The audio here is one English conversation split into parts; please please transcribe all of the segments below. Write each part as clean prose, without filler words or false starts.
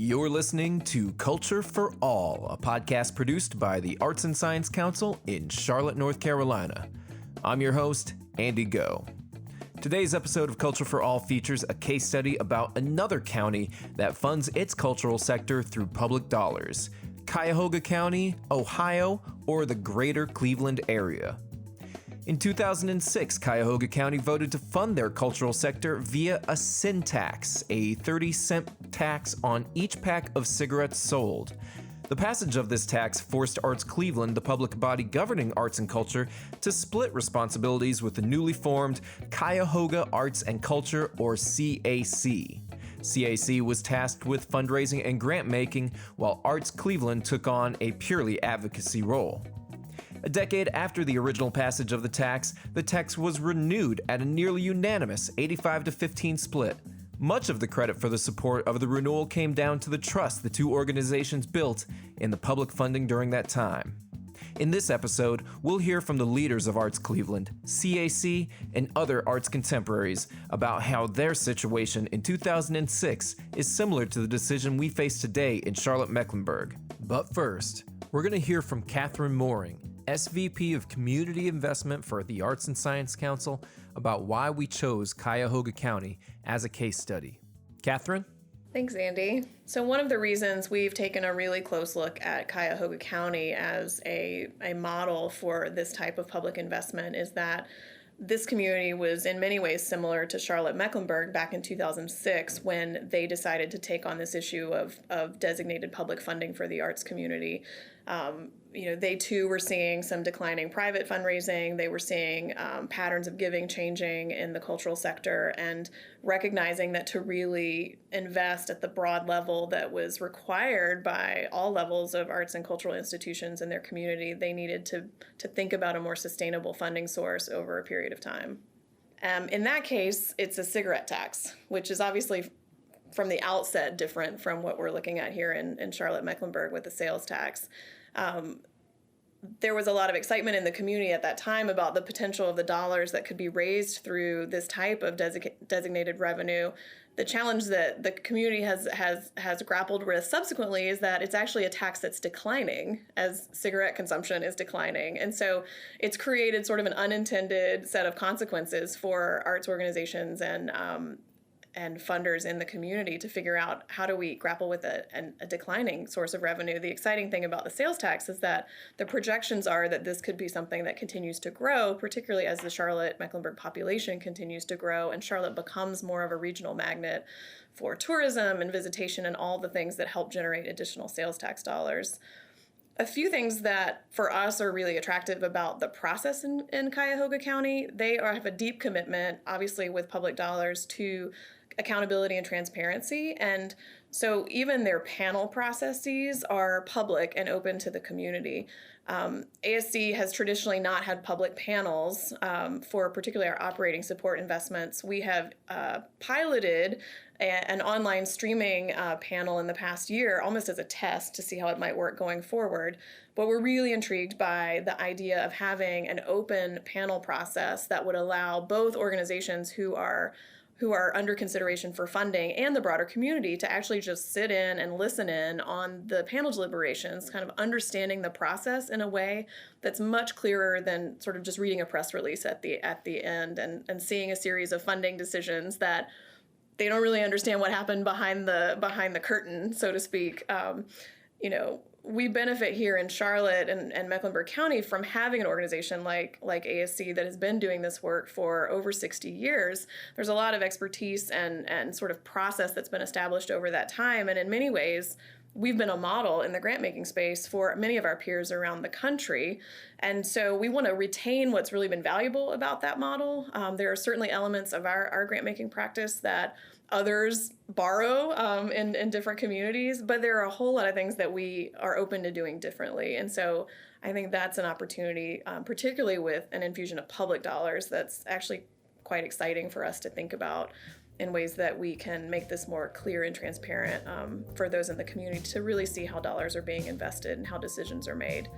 You're listening to Culture for All, a podcast produced by the Arts and Science Council in Charlotte, North Carolina. I'm your host, Andy Goh. Today's episode of Culture for All features a case study about another county that funds its cultural sector through public dollars, Cuyahoga County, Ohio, or the greater Cleveland area. In 2006, Cuyahoga County voted to fund their cultural sector via a sin tax, a 30-cent tax on each pack of cigarettes sold. The passage of this tax forced Arts Cleveland, the public body governing arts and culture, to split responsibilities with the newly formed Cuyahoga Arts and Culture, or CAC. CAC was tasked with fundraising and grant making, while Arts Cleveland took on a purely advocacy role. A decade after the original passage of the tax was renewed at a nearly unanimous 85-15 split. Much of the credit for the support of the renewal came down to the trust the two organizations built in the public funding during that time. In this episode, we'll hear from the leaders of Arts Cleveland, CAC, and other arts contemporaries about how their situation in 2006 is similar to the decision we face today in Charlotte-Mecklenburg. But first, we're going to hear from Catherine Mooring, SVP of Community Investment for the Arts and Science Council, about why we chose Cuyahoga County as a case study. Catherine? Thanks, Andy. So one of the reasons we've taken a really close look at Cuyahoga County as a model for this type of public investment is that this community was in many ways similar to Charlotte-Mecklenburg back in 2006 when they decided to take on this issue of designated public funding for the arts community. They too were seeing some declining private fundraising. They were seeing patterns of giving changing in the cultural sector, and recognizing that to really invest at the broad level that was required by all levels of arts and cultural institutions in their community, they needed to think about a more sustainable funding source over a period of time. In that case, it's a cigarette tax, which is obviously from the outset different from what we're looking at here in Charlotte-Mecklenburg with the sales tax. There was a lot of excitement in the community at that time about the potential of the dollars that could be raised through this type of designated revenue. The challenge that the community has grappled with subsequently is that it's actually a tax that's declining as cigarette consumption is declining. And so it's created sort of an unintended set of consequences for arts organizations and funders in the community to figure out how do we grapple with a declining source of revenue. The exciting thing about the sales tax is that the projections are that this could be something that continues to grow, particularly as the Charlotte-Mecklenburg population continues to grow and Charlotte becomes more of a regional magnet for tourism and visitation and all the things that help generate additional sales tax dollars. A few things that for us are really attractive about the process in Cuyahoga County, they have a deep commitment, obviously with public dollars, to accountability and transparency. And so even their panel processes are public and open to the community. ASC has traditionally not had public panels for particularly our operating support investments. We have piloted an online streaming panel in the past year, almost as a test to see how it might work going forward. But we're really intrigued by the idea of having an open panel process that would allow both organizations who are under consideration for funding and the broader community to actually just sit in and listen in on the panel deliberations, kind of understanding the process in a way that's much clearer than sort of just reading a press release at the end and seeing a series of funding decisions that they don't really understand what happened behind the curtain, so to speak. We benefit here in Charlotte and Mecklenburg County from having an organization like ASC that has been doing this work for over 60 years. There's a lot of expertise and sort of process that's been established over that time. And in many ways, we've been a model in the grant-making space for many of our peers around the country. And so we want to retain what's really been valuable about that model. There are certainly elements of our grant-making practice that others borrow in different communities, but there are a whole lot of things that we are open to doing differently. And so I think that's an opportunity, particularly with an infusion of public dollars, that's actually quite exciting for us to think about in ways that we can make this more clear and transparent for those in the community to really see how dollars are being invested and how decisions are made.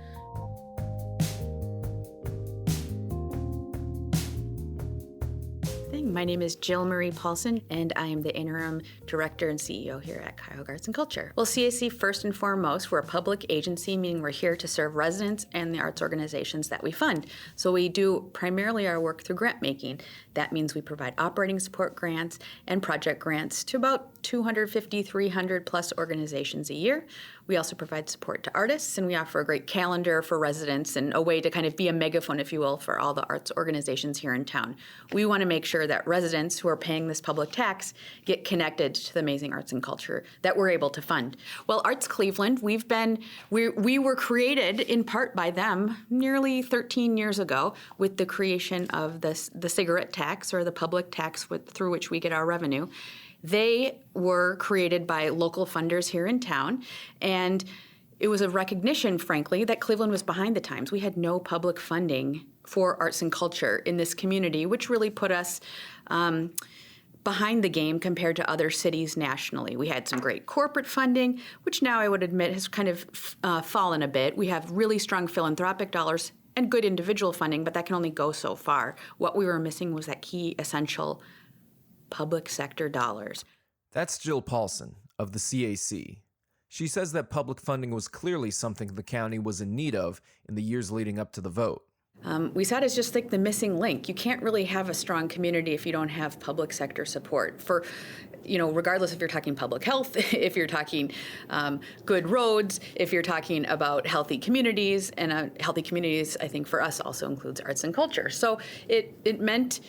everything. My name is Jill Paulsen, and I am the interim director and CEO here at Cuyahoga Arts and Culture. Well, CAC, first and foremost, we're a public agency, meaning we're here to serve residents and the arts organizations that we fund. So we do primarily our work through grant making. That means we provide operating support grants and project grants to about 250, 300 plus organizations a year. We also provide support to artists, and we offer a great calendar for residents and a way to kind of be a megaphone, if you will, for all the arts organizations here in town. We want to make sure that residents who are paying this public tax get connected to the amazing arts and culture that we're able to fund. Well, Arts Cleveland, we were created in part by them nearly 13 years ago with the creation of the cigarette tax, or the public tax through which we get our revenue. They were created by local funders here in town, and it was a recognition, frankly, that Cleveland was behind the times. We had no public funding for arts and culture in this community, which really put us behind the game compared to other cities nationally. We had some great corporate funding, which now I would admit has kind of fallen a bit. We have really strong philanthropic dollars and good individual funding, but that can only go so far. What we were missing was that key essential public sector dollars. That's Jill Paulsen of the CAC. She says that public funding was clearly something the county was in need of in the years leading up to the vote. We saw it as just like the missing link. You can't really have a strong community if you don't have public sector support for, regardless if you're talking public health, if you're talking good roads, if you're talking about healthy communities, and healthy communities, I think for us also includes arts and culture. So it meant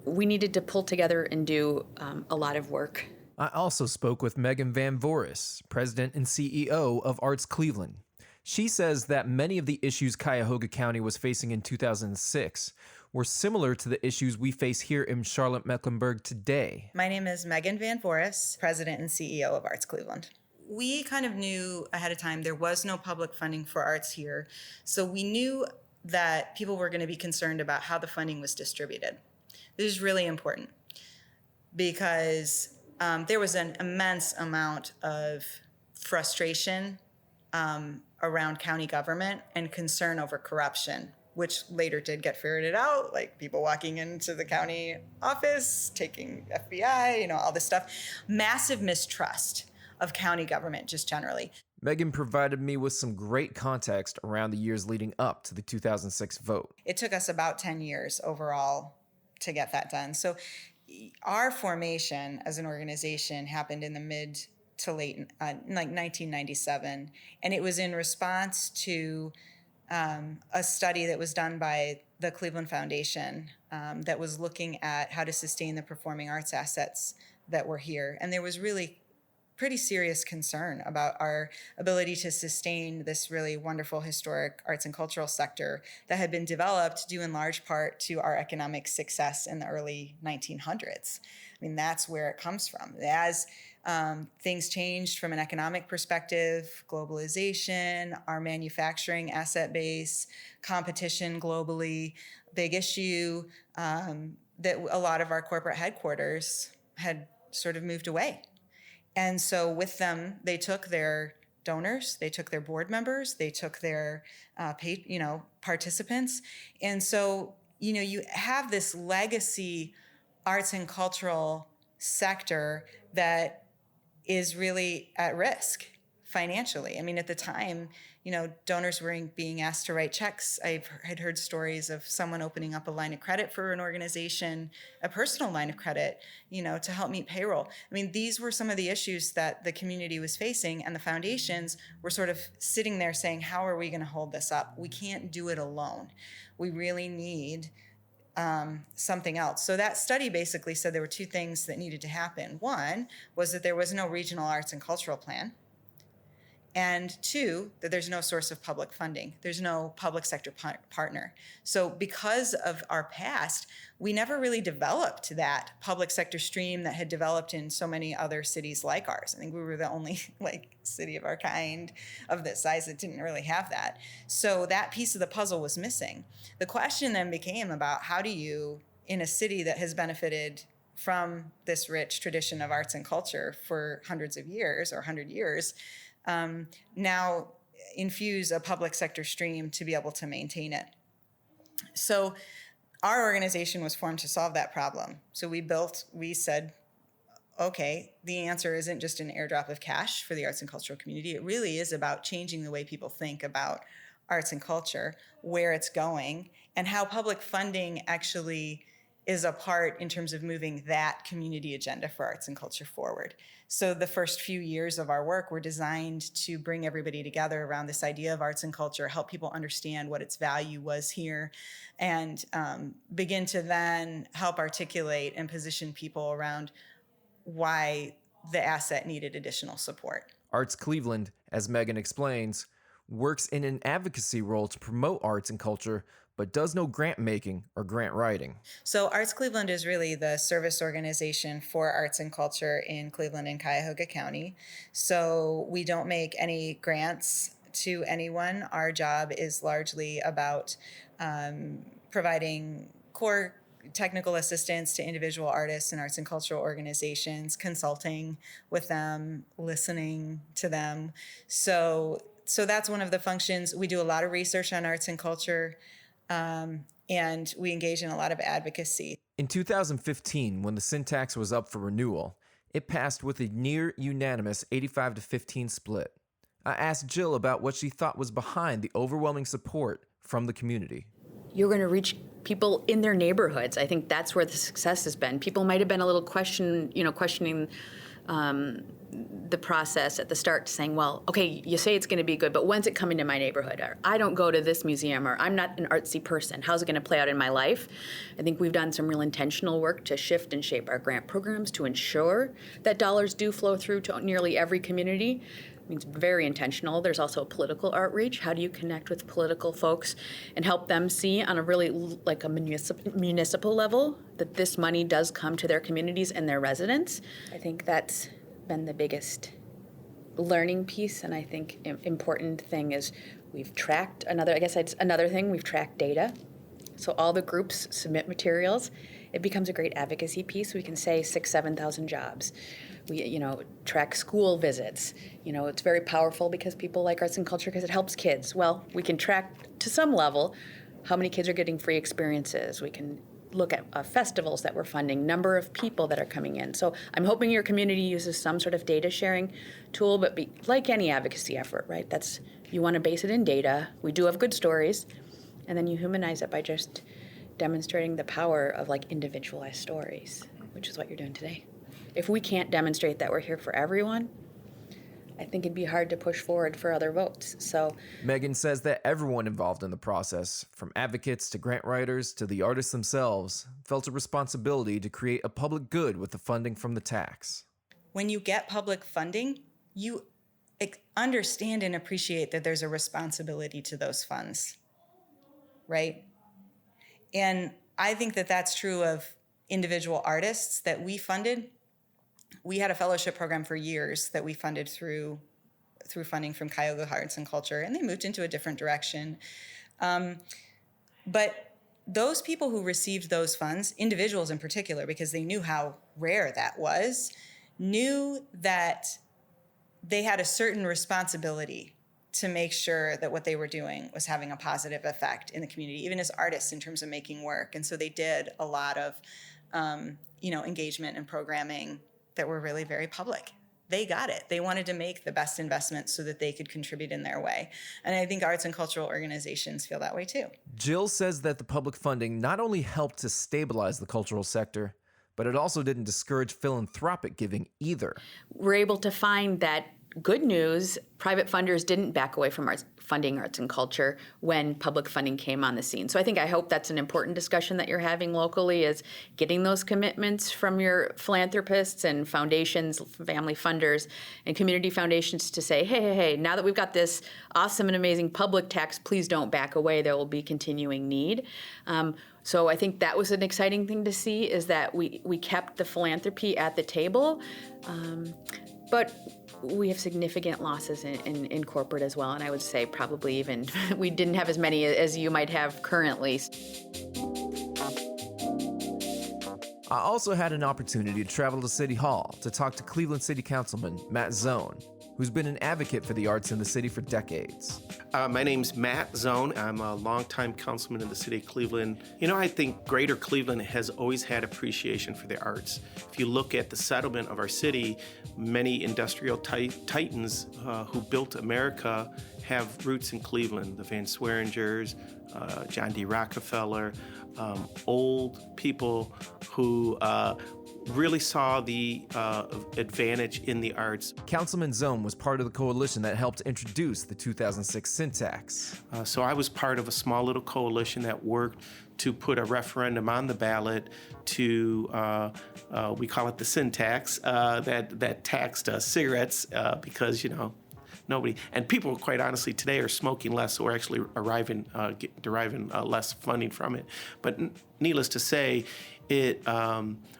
we needed to pull together and do a lot of work. I also spoke with Megan Van Voorhis, president and CEO of Arts Cleveland. She says that many of the issues Cuyahoga County was facing in 2006 were similar to the issues we face here in Charlotte-Mecklenburg today. My name is Megan Van Voorhis, president and CEO of Arts Cleveland. We kind of knew ahead of time there was no public funding for arts here, so we knew that people were going to be concerned about how the funding was distributed. This is really important because there was an immense amount of frustration around county government and concern over corruption, which later did get ferreted out, like people walking into the county office, taking FBI, all this stuff. Massive mistrust of county government just generally. Megan provided me with some great context around the years leading up to the 2006 vote. It took us about 10 years overall to get that done. So our formation as an organization happened in the mid to late, like 1997. And it was in response to a study that was done by the Cleveland Foundation that was looking at how to sustain the performing arts assets that were here. And there was really pretty serious concern about our ability to sustain this really wonderful historic arts and cultural sector that had been developed due in large part to our economic success in the early 1900s. I mean, that's where it comes from. As things changed from an economic perspective, globalization, our manufacturing asset base, competition globally, big issue, that a lot of our corporate headquarters had sort of moved away. And so with them, they took their donors, they took their board members, they took their participants. And so, you have this legacy arts and cultural sector that is really at risk financially. I mean, at the time, donors were being asked to write checks. I had heard stories of someone opening up a line of credit for an organization, a personal line of credit, to help meet payroll. I mean, these were some of the issues that the community was facing, and the foundations were sort of sitting there saying, how are we going to hold this up? We can't do it alone. We really need something else. So that study basically said there were two things that needed to happen. One was that there was no regional arts and cultural plan. And two, that there's no source of public funding. There's no public sector partner. So because of our past, we never really developed that public sector stream that had developed in so many other cities like ours. I think we were the only city of our kind of this size that didn't really have that. So that piece of the puzzle was missing. The question then became about how do you, in a city that has benefited from this rich tradition of arts and culture for hundreds of years or 100 years, now infuse a public sector stream to be able to maintain it. So our organization was formed to solve that problem. So we said, okay, the answer isn't just an airdrop of cash for the arts and cultural community. It really is about changing the way people think about arts and culture, where it's going, and how public funding actually is a part in terms of moving that community agenda for arts and culture forward. So the first few years of our work were designed to bring everybody together around this idea of arts and culture, help people understand what its value was here, and begin to then help articulate and position people around why the asset needed additional support. Arts Cleveland, as Megan explains, works in an advocacy role to promote arts and culture, but does no grant making or grant writing. So Arts Cleveland is really the service organization for arts and culture in Cleveland and Cuyahoga County. So we don't make any grants to anyone. Our job is largely about providing core technical assistance to individual artists and arts and cultural organizations, consulting with them, listening to them. So that's one of the functions. We do a lot of research on arts and culture, and we engage in a lot of advocacy. In 2015, when the sin tax was up for renewal, it passed with a near unanimous 85-15 split. I asked Jill about what she thought was behind the overwhelming support from the community. You're going to reach people in their neighborhoods. I think that's where the success has been. People might have been a little questioning the process at the start, saying, well, okay, you say it's going to be good, but when's it coming to my neighborhood? Or I don't go to this museum, or I'm not an artsy person. How's it going to play out in my life? I think we've done some real intentional work to shift and shape our grant programs to ensure that dollars do flow through to nearly every community. It's very intentional. There's also a political outreach. How do you connect with political folks and help them see on a really like a municipal level that this money does come to their communities and their residents? I think that's been the biggest learning piece, and I think important thing is we've tracked another thing, we've tracked data. So all the groups submit materials. It becomes a great advocacy piece. We can say 6,000-7,000 jobs. We, track school visits. It's very powerful because people like arts and culture because it helps kids. Well, we can track to some level how many kids are getting free experiences. We can look at festivals that we're funding, number of people that are coming in. So I'm hoping your community uses some sort of data sharing tool, but like any advocacy effort, right? You want to base it in data. We do have good stories, and then you humanize it by just demonstrating the power of individualized stories, which is what you're doing today. If we can't demonstrate that we're here for everyone, I think it'd be hard to push forward for other votes. So Megan says that everyone involved in the process, from advocates to grant writers to the artists themselves, felt a responsibility to create a public good with the funding from the tax. When you get public funding, you understand and appreciate that there's a responsibility to those funds, right? And I think that that's true of individual artists that we funded. We had a fellowship program for years that we funded through funding from Cuyahoga Arts and Culture, and they moved into a different direction. But those people who received those funds, individuals in particular, because they knew how rare that was, knew that they had a certain responsibility to make sure that what they were doing was having a positive effect in the community, even as artists in terms of making work. And so they did a lot of, engagement and programming that were really very public. They got it. They wanted to make the best investments so that they could contribute in their way. And I think arts and cultural organizations feel that way too. Jill says that the public funding not only helped to stabilize the cultural sector, but it also didn't discourage philanthropic giving either. We're able to find that good news, private funders didn't back away from funding arts and culture when public funding came on the scene. So I hope that's an important discussion that you're having locally, is getting those commitments from your philanthropists and foundations, family funders, and community foundations to say, hey, now that we've got this awesome and amazing public tax, please don't back away. There will be continuing need. So I think that was an exciting thing to see, is that we kept the philanthropy at the table, but we have significant losses in corporate as well, and I would say probably even we didn't have as many as you might have currently. I also had an opportunity to travel to City Hall to talk to Cleveland City Councilman Matt Zone, who's been an advocate for the arts in the city for decades. My name's Matt Zone. I'm a longtime councilman in the city of Cleveland. I think Greater Cleveland has always had appreciation for the arts. If you look at the settlement of our city, many industrial titans who built America have roots in Cleveland. The Van Swearingers, John D. Rockefeller, old people who really saw the advantage in the arts. Councilman Zone was part of the coalition that helped introduce the 2006 sin tax. So I was part of a small little coalition that worked to put a referendum on the ballot to, we call it the sin tax, that taxed cigarettes because, nobody, and people quite honestly today are smoking less, so we're actually deriving less funding from it. But needless to say,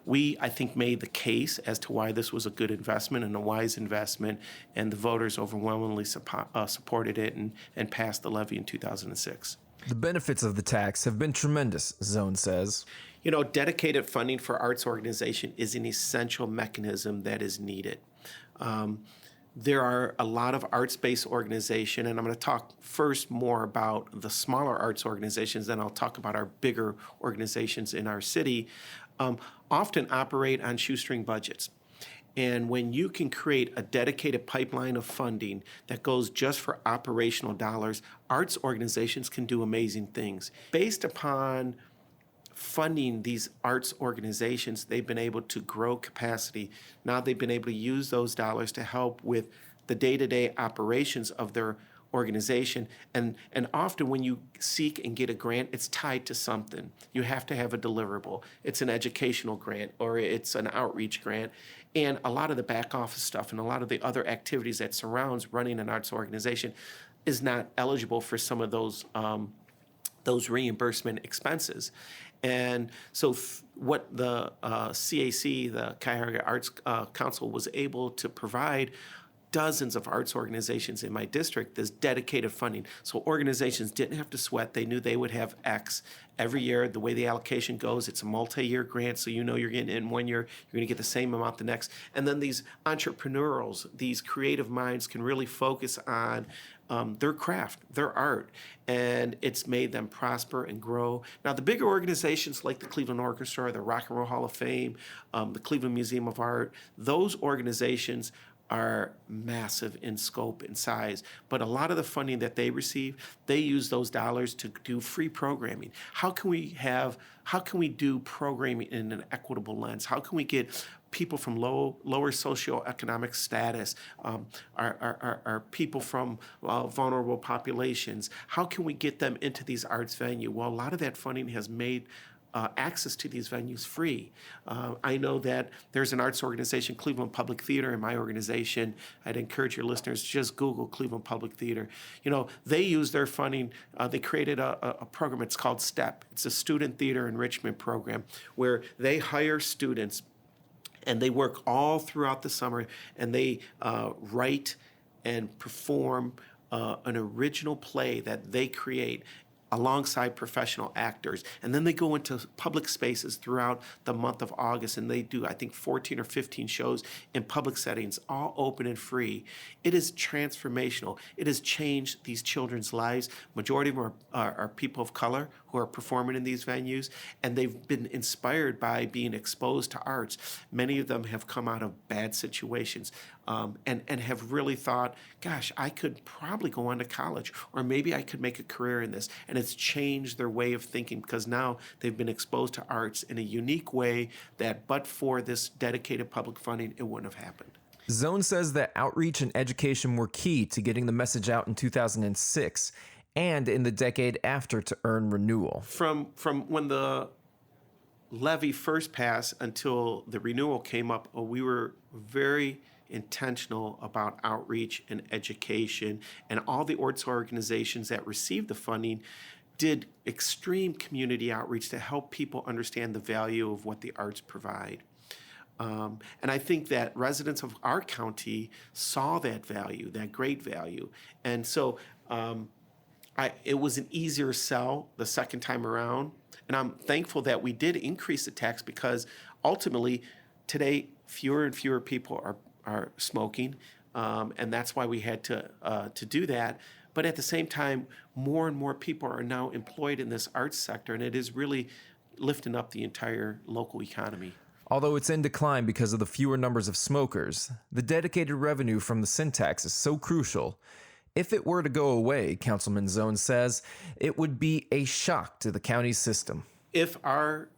we, I think, made the case as to why this was a good investment and a wise investment, and the voters overwhelmingly supported it and passed the levy in 2006. The benefits of the tax have been tremendous, Zone says. Dedicated funding for arts organization is an essential mechanism that is needed. There are a lot of arts-based organizations, and I'm going to talk first more about the smaller arts organizations, then I'll talk about our bigger organizations in our city, often operate on shoestring budgets. And when you can create a dedicated pipeline of funding that goes just for operational dollars, arts organizations can do amazing things. Based upon funding these arts organizations, they've been able to grow capacity. Now they've been able to use those dollars to help with the day-to-day operations of their organization. And often when you seek and get a grant, it's tied to something. You have to have a deliverable. It's an educational grant or it's an outreach grant. And a lot of the back office stuff and a lot of the other activities that surrounds running an arts organization is not eligible for some of those reimbursement expenses. And so what the CAC, the Cuyahoga Arts Council, was able to provide dozens of arts organizations in my district this dedicated funding. So organizations didn't have to sweat. They knew they would have X every year. The way the allocation goes, it's a multi-year grant, so you're getting it in 1 year, you're going to get the same amount the next. And then these entrepreneurs, these creative minds can really focus on their craft, their art, and it's made them prosper and grow. Now, the bigger organizations like the Cleveland Orchestra, the Rock and Roll Hall of Fame, the Cleveland Museum of Art, those organizations are massive in scope and size, but a lot of the funding that they receive, they use those dollars to do free programming. How can we do programming in an equitable lens? How can we get people from lower socioeconomic status, our people from vulnerable populations? How can we get them into these arts venues? Well, a lot of that funding has made access to these venues free. I know that there's an arts organization, Cleveland Public Theater, in my organization. I'd encourage your listeners to just Google Cleveland Public Theater. They use their funding. They created a program. It's called STEP. It's a student theater enrichment program where they hire students and they work all throughout the summer and they write and perform an original play that they create alongside professional actors. And then they go into public spaces throughout the month of August, and they do, I think, 14 or 15 shows in public settings, all open and free. It is transformational. It has changed these children's lives. Majority of them are people of color who are performing in these venues, and they've been inspired by being exposed to arts. Many of them have come out of bad situations and have really thought, gosh, I could probably go on to college, or maybe I could make a career in this. And it's changed their way of thinking because now they've been exposed to arts in a unique way that but for this dedicated public funding, it wouldn't have happened. Zone says that outreach and education were key to getting the message out in 2006 and in the decade after to earn renewal. From when the levy first passed until the renewal came up, we were very intentional about outreach and education, and all the arts organizations that received the funding did extreme community outreach to help people understand the value of what the arts provide. And I think that residents of our county saw that value, that great value. And so it was an easier sell the second time around. And I'm thankful that we did increase the tax because ultimately today fewer and fewer people are smoking. And that's why we had to do that. But at the same time, more and more people are now employed in this arts sector, and it is really lifting up the entire local economy. Although it's in decline because of the fewer numbers of smokers, the dedicated revenue from the sin tax is so crucial. If it were to go away, Councilman Zone says, it would be a shock to the county's system. If our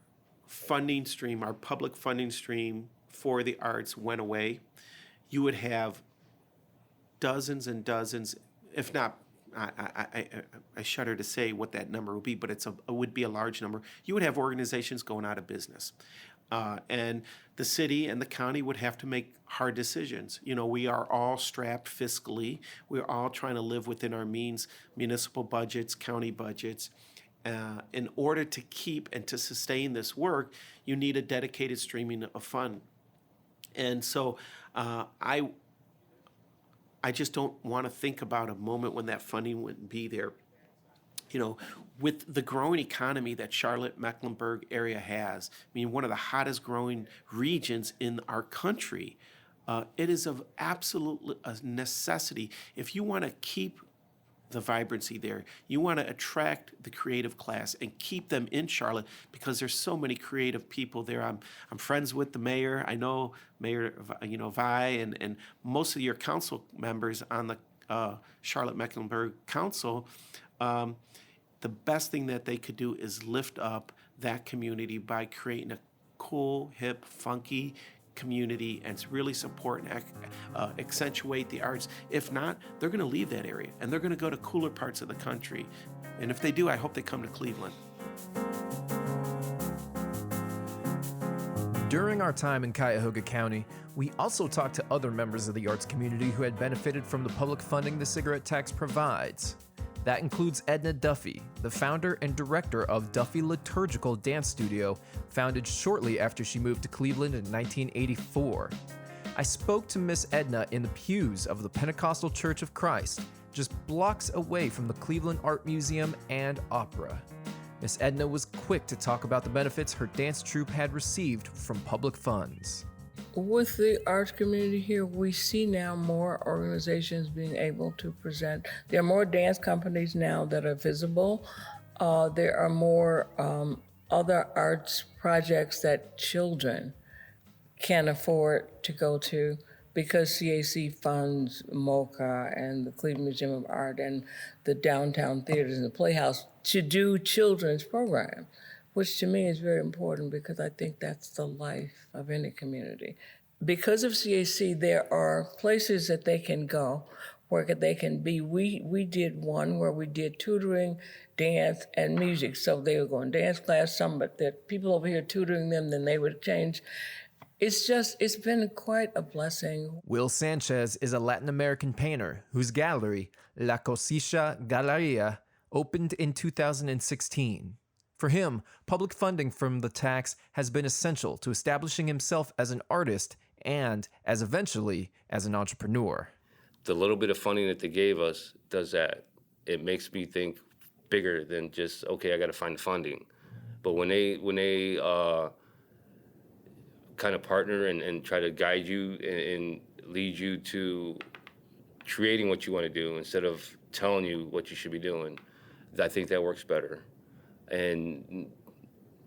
funding stream, our public funding stream for the arts went away, you would have dozens and dozens, if not, I shudder to say what that number would be, but it would be a large number. You would have organizations going out of business. And the city and the county would have to make hard decisions. You know, we are all strapped fiscally. We're all trying to live within our means, municipal budgets, county budgets. In order to keep and to sustain this work, you need a dedicated streaming of fund. And so I just don't want to think about a moment when that funding wouldn't be there. You know, with the growing economy that Charlotte-Mecklenburg area has, I mean, one of the hottest growing regions in our country, it is of absolute necessity. If you want to keep the vibrancy there, you want to attract the creative class and keep them in Charlotte, because there's so many creative people there. I'm friends with the mayor. I know Mayor, Vi, and most of your council members on the Charlotte-Mecklenburg Council. The best thing that they could do is lift up that community by creating a cool, hip, funky community and really support and accentuate the arts. If not, they're going to leave that area and they're going to go to cooler parts of the country. And if they do, I hope they come to Cleveland. During our time in Cuyahoga County, we also talked to other members of the arts community who had benefited from the public funding the cigarette tax provides. That includes Edna Duffy, the founder and director of Duffy Liturgical Dance Studio, founded shortly after she moved to Cleveland in 1984. I spoke to Miss Edna in the pews of the Pentecostal Church of Christ, just blocks away from the Cleveland Art Museum and Opera. Miss Edna was quick to talk about the benefits her dance troupe had received from public funds. With the arts community here, we see now more organizations being able to present. There are more dance companies now that are visible. There are more other arts projects that children can afford to go to, because CAC funds MoCA and the Cleveland Museum of Art and the downtown theaters and the Playhouse to do children's programs, which to me is very important because I think that's the life of any community. Because of CAC, there are places that they can go where they can be. We did one where we did tutoring, dance, and music. So they would go in dance class, but there are people over here tutoring them, then they would change. It's been quite a blessing. Will Sanchez is a Latin American painter whose gallery, La Cosilla Galeria, opened in 2016. For him, public funding from the tax has been essential to establishing himself as an artist and eventually as an entrepreneur. The little bit of funding that they gave us does that. It makes me think bigger than just, okay, I got to find the funding. But when they kind of partner and try to guide you and lead you to creating what you want to do instead of telling you what you should be doing, I think that works better. And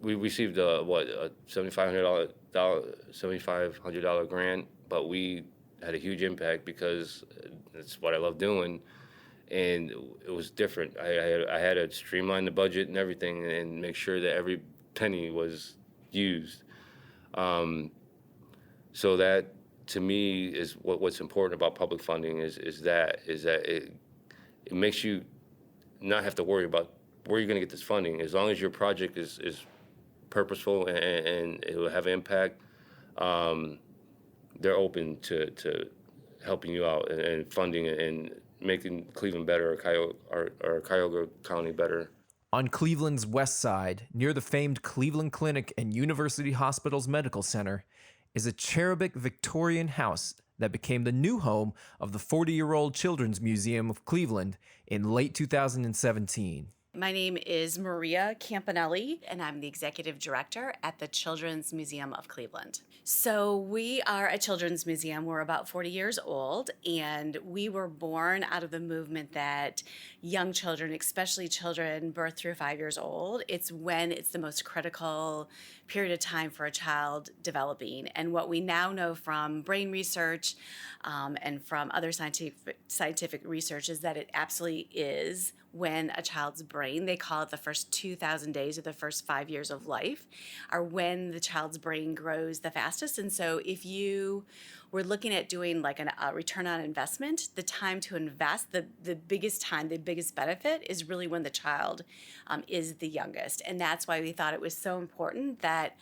we received a $7,500 grant, but we had a huge impact because it's what I love doing, and it was different. I had to streamline the budget and everything and make sure that every penny was used. So that, to me, is what's important about public funding is that it makes you not have to worry about where you're going to get this funding. As long as your project is purposeful and it will have impact, they're open to helping you out and funding and making Cleveland better or Cuyahoga County better. On Cleveland's west side, near the famed Cleveland Clinic and University Hospital's Medical Center, is a cherubic Victorian house that became the new home of the 40-year-old Children's Museum of Cleveland in late 2017. My name is Maria Campanelli, and I'm the Executive Director at the Children's Museum of Cleveland. So we are a children's museum. We're about 40 years old, and we were born out of the movement that young children, especially children birth through 5 years old, it's when it's the most critical period of time for a child developing. And what we now know from brain research and from other scientific research is that it absolutely is when a child's brain, they call it the first 2,000 days or the first 5 years of life, are when the child's brain grows the fastest. And so if you were looking at doing like a return on investment, the time to invest, the biggest time, the biggest benefit is really when the child is the youngest. And that's why we thought it was so important that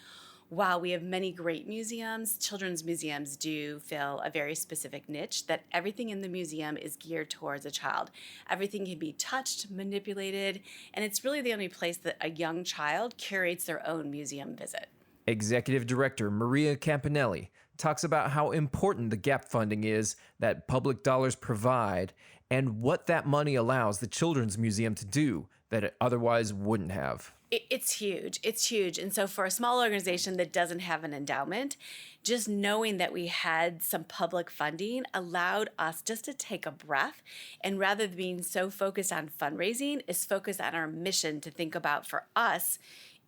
while we have many great museums, children's museums do fill a very specific niche, that everything in the museum is geared towards a child. Everything can be touched, manipulated, and it's really the only place that a young child curates their own museum visit. Executive Director Maria Campanelli talks about how important the gap funding is that public dollars provide and what that money allows the Children's Museum to do that it otherwise wouldn't have. It's huge. It's huge. And so for a small organization that doesn't have an endowment, just knowing that we had some public funding allowed us just to take a breath, and rather than being so focused on fundraising, is focused on our mission to think about. For us,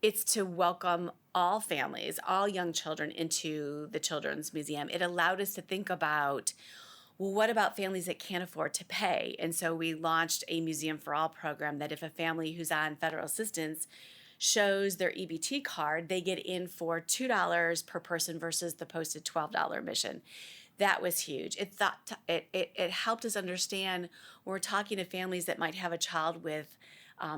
it's to welcome all families, all young children into the Children's Museum. It allowed us to think about, well, what about families that can't afford to pay? And so we launched a Museum for All program that if a family who's on federal assistance shows their EBT card, they get in for $2 per person versus the posted $12 admission. That was huge. It helped us understand when we're talking to families that might have a child with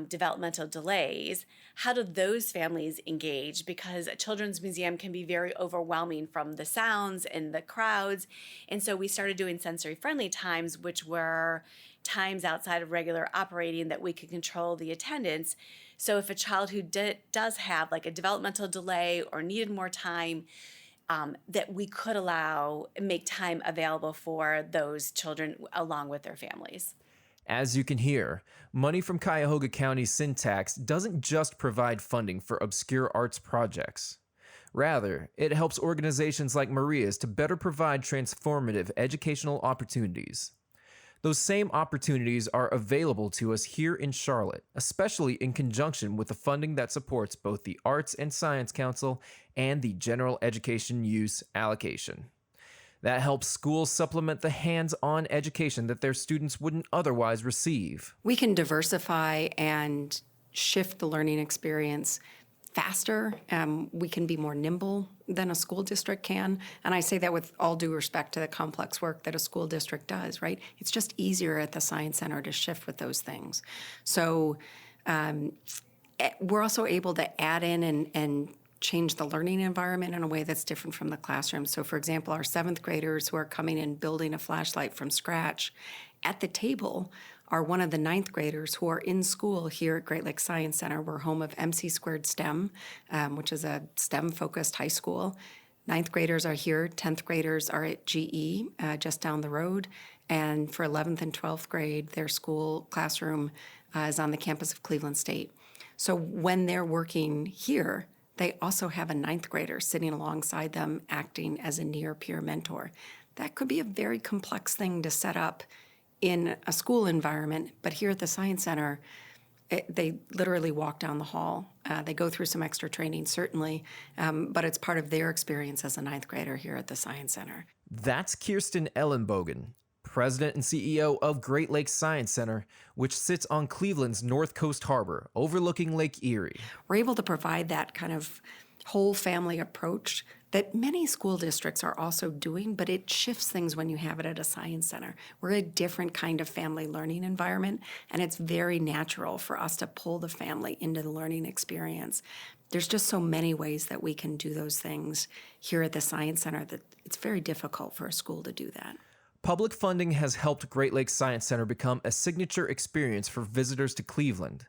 developmental delays, how do those families engage? Because a children's museum can be very overwhelming from the sounds and the crowds. And so we started doing sensory-friendly times, which were times outside of regular operating that we could control the attendance. So if a child who does have like a developmental delay or needed more time, that we could make time available for those children along with their families. As you can hear, money from Cuyahoga County's sin tax doesn't just provide funding for obscure arts projects. Rather, it helps organizations like Maria's to better provide transformative educational opportunities. Those same opportunities are available to us here in Charlotte, especially in conjunction with the funding that supports both the Arts and Science Council and the General Education Use Allocation. That helps schools supplement the hands-on education that their students wouldn't otherwise receive. We can diversify and shift the learning experience faster. We can be more nimble than a school district can. And I say that with all due respect to the complex work that a school district does, right? It's just easier at the Science Center to shift with those things. So we're also able to add in and change the learning environment in a way that's different from the classroom. So for example, our 7th graders who are coming in building a flashlight from scratch at the table are one of the 9th graders who are in school here at Great Lakes Science Center. We're home of MC Squared STEM, which is a STEM-focused high school. 9th graders are here. 10th graders are at GE, just down the road. And for 11th and 12th grade, their school classroom is on the campus of Cleveland State. So when they're working here, they also have a 9th grader sitting alongside them, acting as a near-peer mentor. That could be a very complex thing to set up in a school environment, but here at the Science Center, they literally walk down the hall. They go through some extra training, certainly, but it's part of their experience as a 9th grader here at the Science Center. That's Kirsten Ellenbogen, President and CEO of Great Lakes Science Center, which sits on Cleveland's North Coast Harbor, overlooking Lake Erie. We're able to provide that kind of whole family approach that many school districts are also doing, but it shifts things when you have it at a science center. We're a different kind of family learning environment, and it's very natural for us to pull the family into the learning experience. There's just so many ways that we can do those things here at the Science Center that it's very difficult for a school to do that. Public funding has helped Great Lakes Science Center become a signature experience for visitors to Cleveland.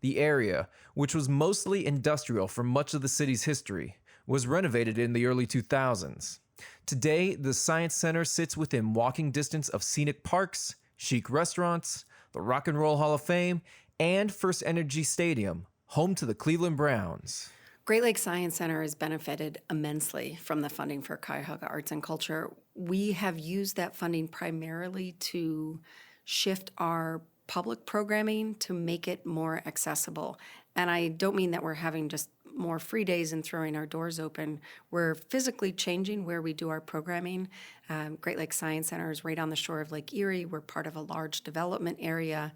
The area, which was mostly industrial for much of the city's history, was renovated in the early 2000s. Today, the Science Center sits within walking distance of scenic parks, chic restaurants, the Rock and Roll Hall of Fame, and First Energy Stadium, home to the Cleveland Browns. Great Lakes Science Center has benefited immensely from the funding for Cuyahoga Arts and Culture. We have used that funding primarily to shift our public programming to make it more accessible. And I don't mean that we're having just more free days and throwing our doors open. We're physically changing where we do our programming. Great Lakes Science Center is right on the shore of Lake Erie. We're part of a large development area.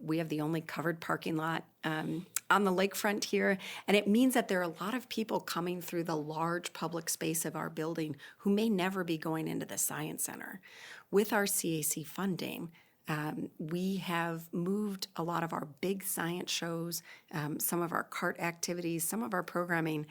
We have the only covered parking lot on the lakefront here, and it means that there are a lot of people coming through the large public space of our building who may never be going into the Science Center. With our CAC funding, we have moved a lot of our big science shows, some of our CART activities, some of our programming,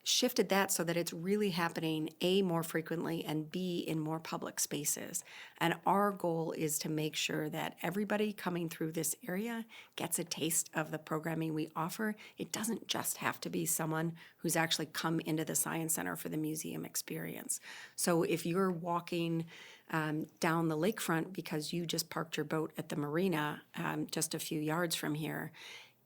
shifted that so that it's really happening, A, more frequently, and B, in more public spaces. And our goal is to make sure that everybody coming through this area gets a taste of the programming we offer. It doesn't just have to be someone who's actually come into the Science Center for the museum experience. So if you're walking down the lakefront because you just parked your boat at the marina just a few yards from here,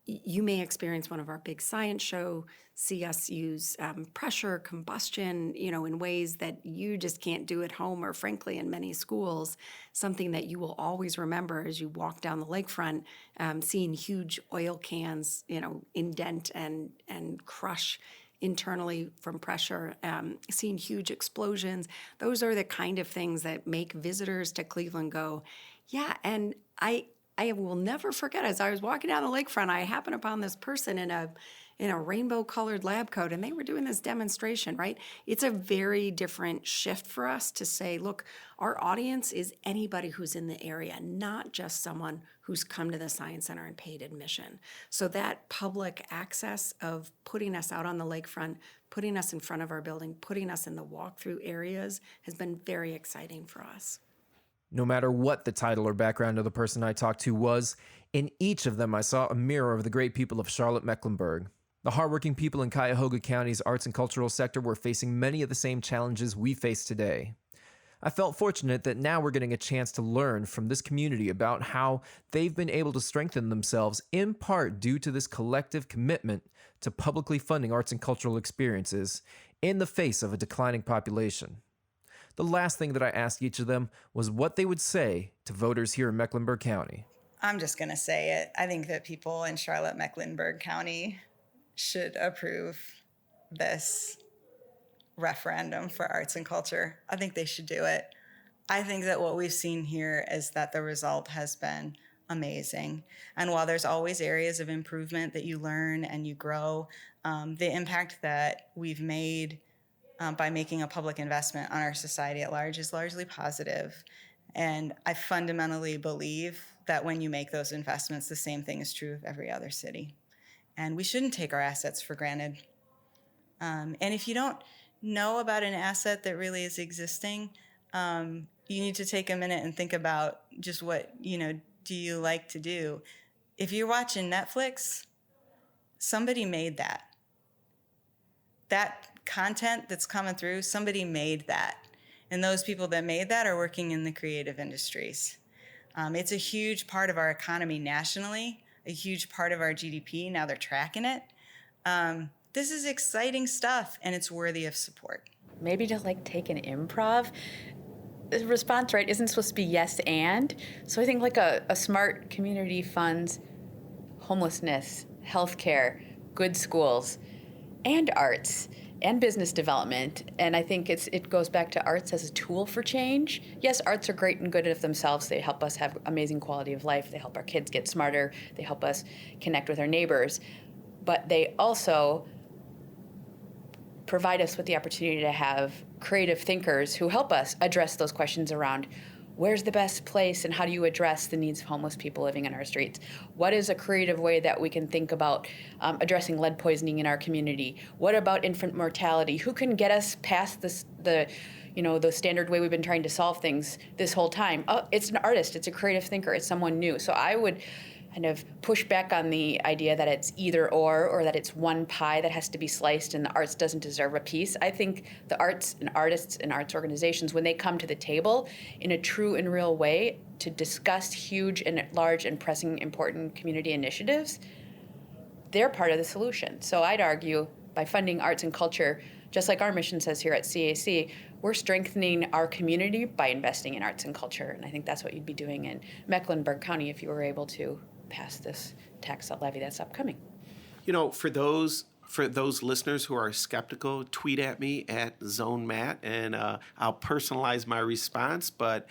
you may experience one of our big science show, see us use pressure, combustion, in ways that you just can't do at home or frankly in many schools, something that you will always remember as you walk down the lakefront, seeing huge oil cans, indent and crush internally from pressure, seeing huge explosions. Those are the kind of things that make visitors to Cleveland go, yeah, and I will never forget, as I was walking down the lakefront, I happened upon this person in a rainbow-colored lab coat, and they were doing this demonstration, right? It's a very different shift for us to say, look, our audience is anybody who's in the area, not just someone who's come to the Science Center and paid admission. So that public access of putting us out on the lakefront, putting us in front of our building, putting us in the walkthrough areas has been very exciting for us. No matter what the title or background of the person I talked to was, in each of them I saw a mirror of the great people of Charlotte-Mecklenburg. The hardworking people in Cuyahoga County's arts and cultural sector were facing many of the same challenges we face today. I felt fortunate that now we're getting a chance to learn from this community about how they've been able to strengthen themselves in part due to this collective commitment to publicly funding arts and cultural experiences in the face of a declining population. The last thing that I asked each of them was what they would say to voters here in Mecklenburg County. I'm just going to say it. I think that people in Charlotte-Mecklenburg County should approve this referendum for arts and culture. I think they should do it. I think that what we've seen here is that the result has been amazing. And while there's always areas of improvement that you learn and you grow, the impact that we've made by making a public investment on our society at large is largely positive. And I fundamentally believe that when you make those investments, the same thing is true of every other city. And we shouldn't take our assets for granted. And if you don't know about an asset that really is existing, you need to take a minute and think about just what, do you like to do? If you're watching Netflix, somebody made that. That content that's coming through, somebody made that. And those people that made that are working in the creative industries. It's a huge part of our economy nationally, a huge part of our GDP. Now they're tracking it. This is exciting stuff, and it's worthy of support. Maybe to take an improv. The response, right, isn't supposed to be yes and. So I think a smart community funds homelessness, healthcare, good schools, and arts and business development. And I think it goes back to arts as a tool for change. Yes, arts are great and good of themselves. They help us have amazing quality of life. They help our kids get smarter. They help us connect with our neighbors. But they also provide us with the opportunity to have creative thinkers who help us address those questions around where's the best place and how do you address the needs of homeless people living in our streets? What is a creative way that we can think about addressing lead poisoning in our community? What about infant mortality? Who can get us past the standard way we've been trying to solve things this whole time? Oh, it's an artist, it's a creative thinker, it's someone new. So I would kind of push back on the idea that it's either or that it's one pie that has to be sliced and the arts doesn't deserve a piece. I think the arts and artists and arts organizations, when they come to the table in a true and real way to discuss huge and large and pressing important community initiatives, they're part of the solution. So I'd argue by funding arts and culture, just like our mission says here at CAC, we're strengthening our community by investing in arts and culture. And I think that's what you'd be doing in Mecklenburg County if you were able to pass this tax levy that's upcoming. You know, for those listeners who are skeptical, tweet at me at ZoneMatt, and I'll personalize my response. But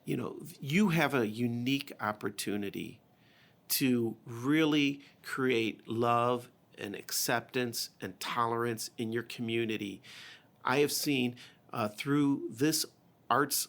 you have a unique opportunity to really create love and acceptance and tolerance in your community. I have seen through this arts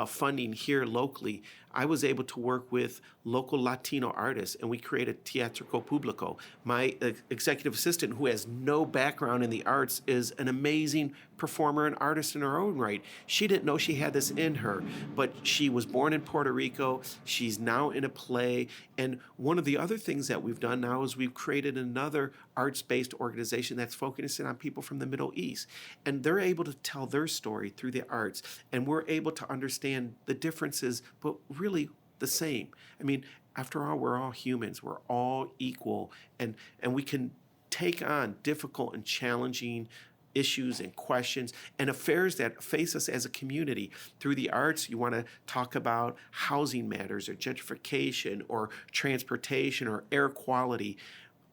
funding here locally, I was able to work with local Latino artists, and we created Teatrico Público. My executive assistant, who has no background in the arts, is an amazing performer and artist in her own right. She didn't know she had this in her, but she was born in Puerto Rico. She's now in a play. And one of the other things that we've done now is we've created another arts-based organization that's focusing on people from the Middle East. And they're able to tell their story through the arts. And we're able to understand the differences, but really the same. I mean, after all, we're all humans. We're all equal. And we can take on difficult and challenging issues and questions and affairs that face us as a community. Through the arts, you want to talk about housing matters or gentrification or transportation or air quality.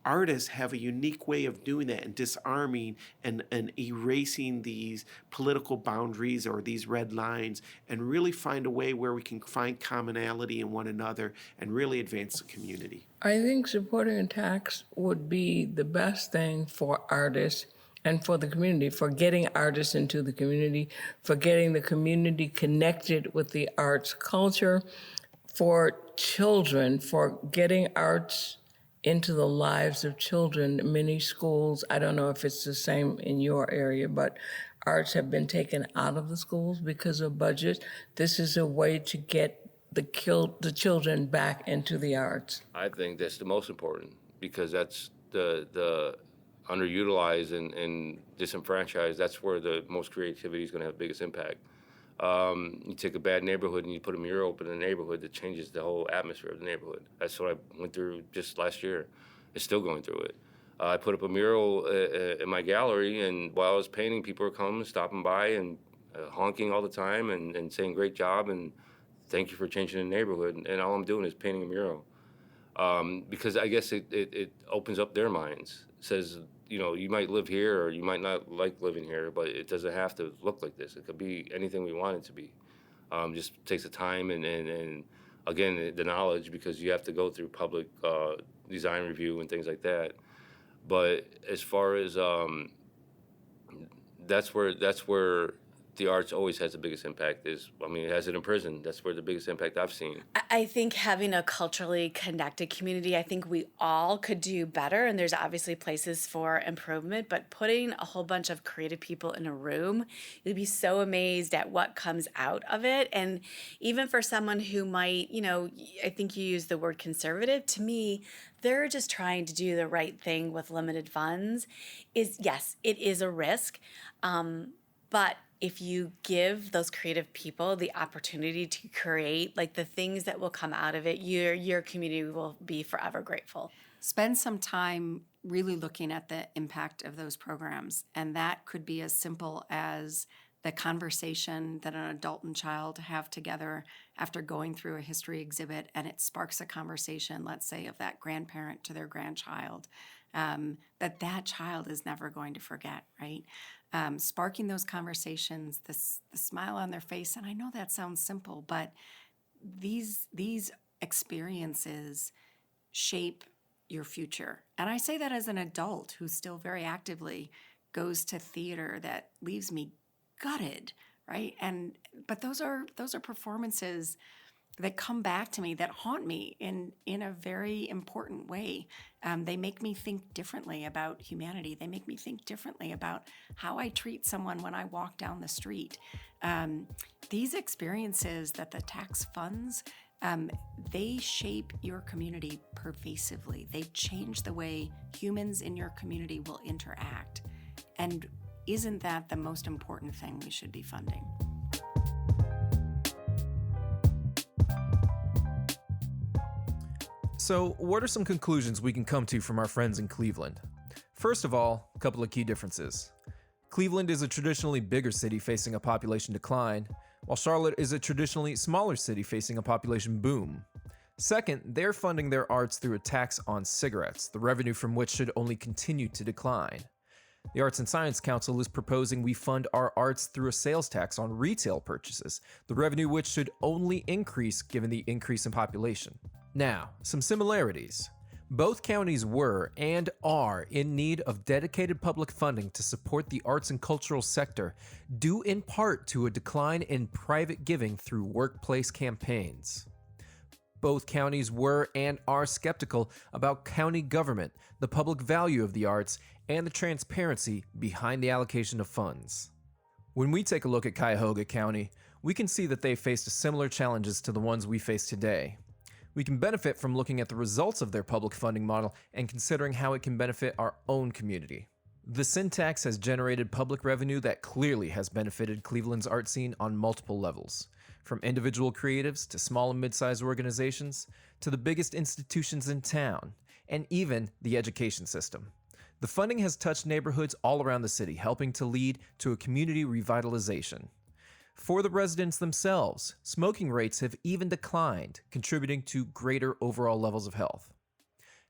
Artists have a unique way of doing that and disarming and erasing these political boundaries or these red lines, and really find a way where we can find commonality in one another and really advance the community. I think supporting a tax would be the best thing for artists and for the community, for getting artists into the community, for getting the community connected with the arts culture, for children, for getting arts into the lives of children. Many schools, I don't know if it's the same in your area, but arts have been taken out of the schools because of budget. This is a way to get the children back into the arts. I think that's the most important, because that's the underutilized and disenfranchised. That's where the most creativity is going to have the biggest impact. You take a bad neighborhood and you put a mural up in the neighborhood that changes the whole atmosphere of the neighborhood. That's what I went through just last year. It's still going through it. I put up a mural in my gallery, and while I was painting, people were coming, stopping by, and honking all the time and saying, "Great job," and "Thank you for changing the neighborhood." And all I'm doing is painting a mural. Because I guess it opens up their minds. It says, you might live here or you might not like living here, but it doesn't have to look like this. It could be anything we want it to be. Just takes the time and again, the knowledge, because you have to go through public design review and things like that. But as far as that's where the arts always has the biggest impact. It has it in prison. That's where the biggest impact I've seen. I think having a culturally connected community, I think we all could do better, and there's obviously places for improvement, but putting a whole bunch of creative people in a room, you'd be so amazed at what comes out of it. And even for someone who might, I think you used the word conservative, to me, they're just trying to do the right thing with limited funds. Yes, it is a risk, but if you give those creative people the opportunity to create, like, the things that will come out of it, your community will be forever grateful. Spend some time really looking at the impact of those programs. And that could be as simple as the conversation that an adult and child have together after going through a history exhibit, and it sparks a conversation, let's say, of that grandparent to their grandchild, that child is never going to forget, right? Sparking those conversations, the smile on their face. And I know that sounds simple, but these experiences shape your future. And I say that as an adult who still very actively goes to theater that leaves me gutted, right? But those are performances that come back to me, that haunt me in a very important way. They make me think differently about humanity. They make me think differently about how I treat someone when I walk down the street. These experiences that the tax funds, they shape your community pervasively. They change the way humans in your community will interact. And isn't that the most important thing we should be funding? So, what are some conclusions we can come to from our friends in Cleveland? First of all, a couple of key differences. Cleveland is a traditionally bigger city facing a population decline, while Charlotte is a traditionally smaller city facing a population boom. Second, they're funding their arts through a tax on cigarettes, the revenue from which should only continue to decline. The Arts and Science Council is proposing we fund our arts through a sales tax on retail purchases, the revenue which should only increase given the increase in population. Now, some similarities. Both counties were and are in need of dedicated public funding to support the arts and cultural sector, due in part to a decline in private giving through workplace campaigns. Both counties were and are skeptical about county government, the public value of the arts, and the transparency behind the allocation of funds. When we take a look at Cuyahoga County, we can see that they faced similar challenges to the ones we face today. We can benefit from looking at the results of their public funding model and considering how it can benefit our own community. The sin tax has generated public revenue that clearly has benefited Cleveland's art scene on multiple levels, from individual creatives to small and mid-sized organizations to the biggest institutions in town, and even the education system. The funding has touched neighborhoods all around the city, helping to lead to a community revitalization. For the residents themselves, smoking rates have even declined, contributing to greater overall levels of health.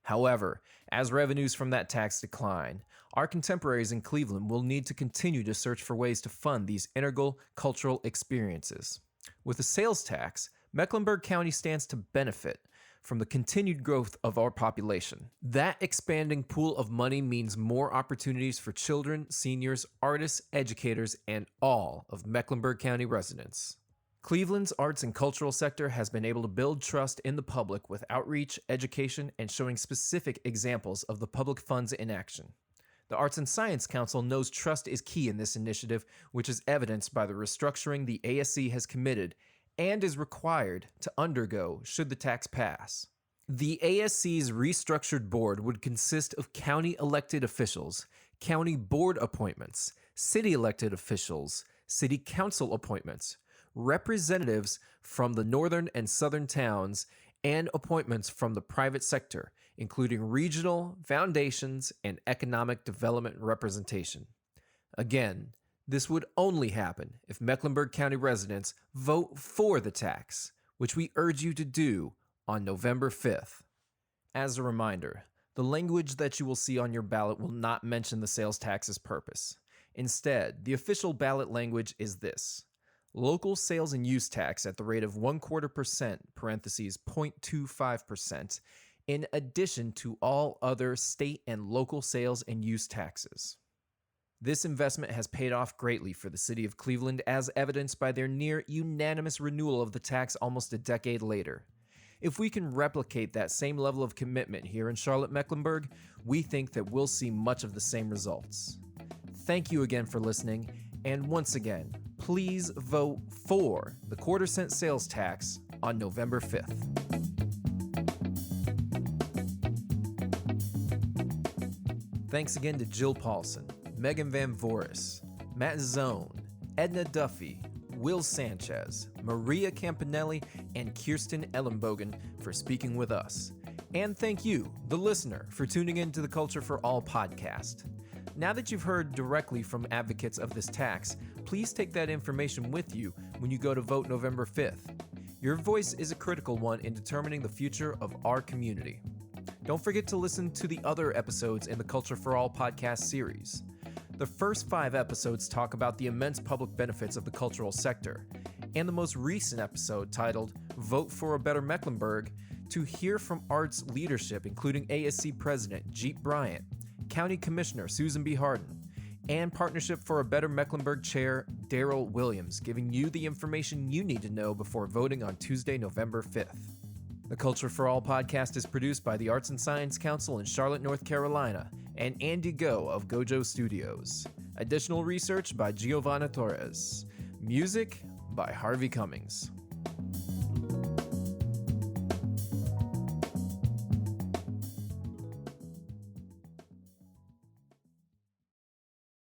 However, as revenues from that tax decline, our contemporaries in Cleveland will need to continue to search for ways to fund these integral cultural experiences. With a sales tax, Mecklenburg County stands to benefit from the continued growth of our population. That expanding pool of money means more opportunities for children, seniors, artists, educators, and all of Mecklenburg County residents. Cleveland's arts and cultural sector has been able to build trust in the public with outreach, education, and showing specific examples of the public funds in action. The Arts and Science Council knows trust is key in this initiative, which is evidenced by the restructuring the ASC has committed and is required to undergo should the tax pass. The ASC's restructured board would consist of county elected officials, county board appointments, city elected officials, city council appointments, representatives from the northern and southern towns, and appointments from the private sector, including regional, foundations, and economic development representation. Again, this would only happen if Mecklenburg County residents vote for the tax, which we urge you to do on November 5th. As a reminder, the language that you will see on your ballot will not mention the sales tax's purpose. Instead, the official ballot language is this: local sales and use tax at the rate of 0.25%, parentheses 0.25%, in addition to all other state and local sales and use taxes. This investment has paid off greatly for the city of Cleveland, as evidenced by their near unanimous renewal of the tax almost a decade later. If we can replicate that same level of commitment here in Charlotte-Mecklenburg, we think that we'll see much of the same results. Thank you again for listening, and once again, please vote for the quarter-cent sales tax on November 5th. Thanks again to Jill Paulsen, Megan Van Voorhis, Matt Zone, Edna Duffy, Will Sanchez, Maria Campanelli, and Kirsten Ellenbogen for speaking with us. And thank you, the listener, for tuning in to the Culture for All podcast. Now that you've heard directly from advocates of this tax, please take that information with you when you go to vote November 5th. Your voice is a critical one in determining the future of our community. Don't forget to listen to the other episodes in the Culture for All podcast series. The first 5 episodes talk about the immense public benefits of the cultural sector, and the most recent episode, titled Vote for a Better Mecklenburg, to hear from arts leadership, including ASC President Jeet Bryant, County Commissioner Susan B. Harden, and Partnership for a Better Mecklenburg Chair Daryl Williams, giving you the information you need to know before voting on Tuesday, November 5th. The Culture for All podcast is produced by the Arts and Science Council in Charlotte, North Carolina, and Andy Goh of Gojo Studios. Additional research by Giovanna Torres. Music by Harvey Cummings.